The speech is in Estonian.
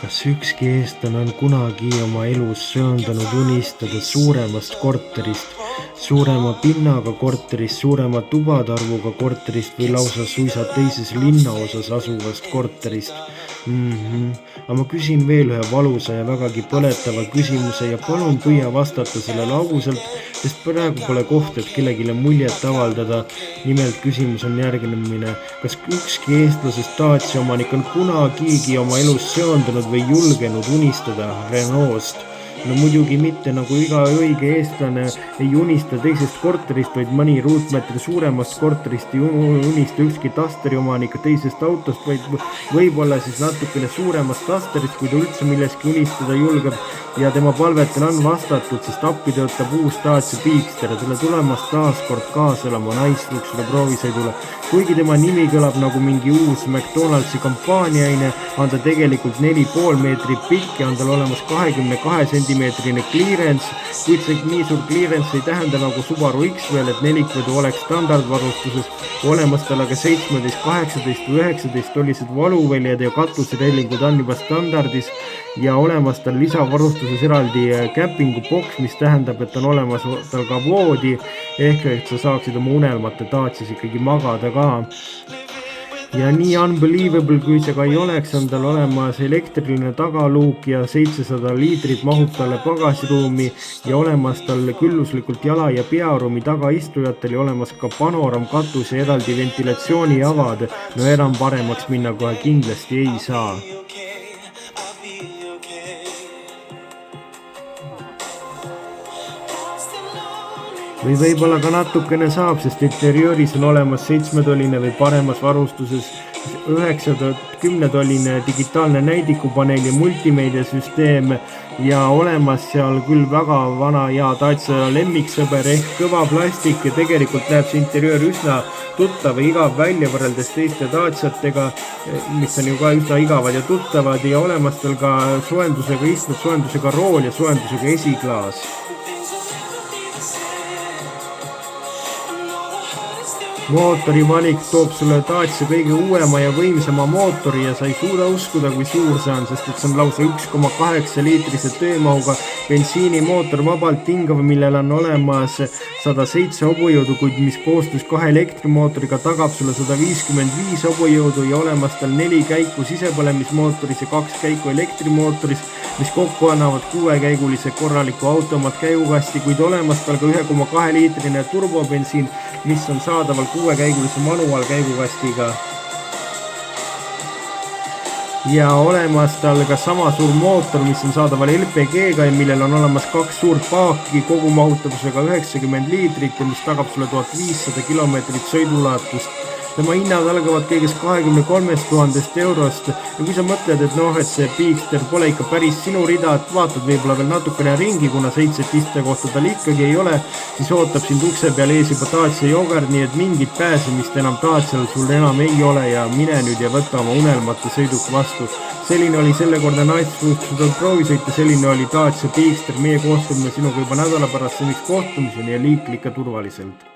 Kas ükski eestlane on kunagi oma elus söandanud unistada suuremast korterist, suurema pinnaga korterist, suurema tubade arvuga korterist või lausa suisa teises linnaosas asuvast korterist? Aga ma küsin veel ühe valusa ja vägagi põletava küsimuse ja palun püüa vastata sellele ausalt, sest praegu pole koht, et kellelegi muljet avaldada. Nimelt küsimus on järgmine. Kas ükski eestlasest Dacia omanik on kunagigi oma elus söandunud või julgenud unistada Renault'st? No muidugi mitte, nagu iga õige eestlane ei unista teisest korterist, vaid mõni ruutmeetri suuremast korterist ei unista ükski Dusteri omanik teisest autost, vaid võib-olla siis natukene suuremast Dusterist, kui ta üldse milleski unistada julgeb. Ja tema palvetel on vastatud, sest appi töötab uus Dacia Bigster ja tule tulemast taas kord kaasa elama naisluksele proovisõidule. Kuigi tema nimi kõlab nagu mingi uus McDonaldsi kampaaniaine, on ta tegelikult 4,5 meetrit pikk ja on tal olemas 22 centimeetrine clearance, kuid see nii suur clearance ei tähenda nagu Subaru X-Veel, et nelikvedu oleks standardvarustuses, olemas tal aga 17, 18 või 19 tolised valuväljad ja katuserellingud on juba standardis ja olemas tal lisavarustuses eraldi käpingu boks, mis tähendab, et on olemas tal ka voodi, ehk et sa saaksid oma unelmate Dacias ikkagi magada ka. Ja nii unbelievable kui see ka ei oleks, on tal olemas elektriline tagaluuk ja 700 liitrit mahub talle pagasiruumi ja olemas tal külluslikult jala- ja pearuumi tagaistujatel ja olemas ka panoramkatus ja eraldi ventilatsiooniavad. No enam paremaks minna kohe kindlasti ei saa. Või võib-olla ka natukene saab, sest interiööris on olemas 7-toline või paremas varustuses 9-10-toline digitaalne näidikupaneel ja multimeediasüsteem ja olemas seal küll väga vana ja Dacia lemmiksõber ehk kõva plastik ja tegelikult näeb see interiöör üsna tuttav ja igav välja võrreldes teiste Daciatega, mis on ju ka üsna igavad ja tuttavad ja olemas tal ka soojendusega istmed, soojendusega rool ja soojendusega esiklaas. Mootori valik toob sulle Dacia kõige uuema ja võimsama mootori ja sa ei suuda uskuda, kui suur see on, sest et see on lausa 1,8 liitrise töömahuga bensiinimootor vabalt hingav, millel on olemas 107 hobujõudu, kuid mis koostus 2 elektrimootoriga tagab sulle 155 hobujõudu ja olemas tal 4 käiku sisepõlemismootoris ja 2 käiku elektrimootoris, mis kokku annavad 6-käigulise korraliku automaat käigukasti, kuid olemas tal ka 1,2 liitrine turbobensiin, mis on saadaval 6-käigulise manuaalkäigukastiga. Ja olemas tal ka sama suur mootor, mis on saadaval LPG-ga ja millel on olemas 2 suurt paaki kogumahutavusega 90 liitrit ja mis tagab sulle 1500 kilomeetrit sõiduulatust. Tema hinnad algavad kõigest 23 000 eurost ja kui sa mõtled, et see Bigster pole ikka päris sinu rida, et vaatad võib-olla veel natukene ringi, kuna 7 istekohta tal ikkagi ei ole, siis ootab sind ukse peal ees juba Dacia Jogger, nii et mingit pääsemist enam Dacial sul enam ei ole ja mine nüüd ja võta oma unelmate sõiduk vastu. Selline oli selle korda naisluksele proovisõit ja selline oli Dacia Bigster. Meie koostööme sinuga juba nädala pärast seniks kohtumiseni ja liikle ikka turvaliselt.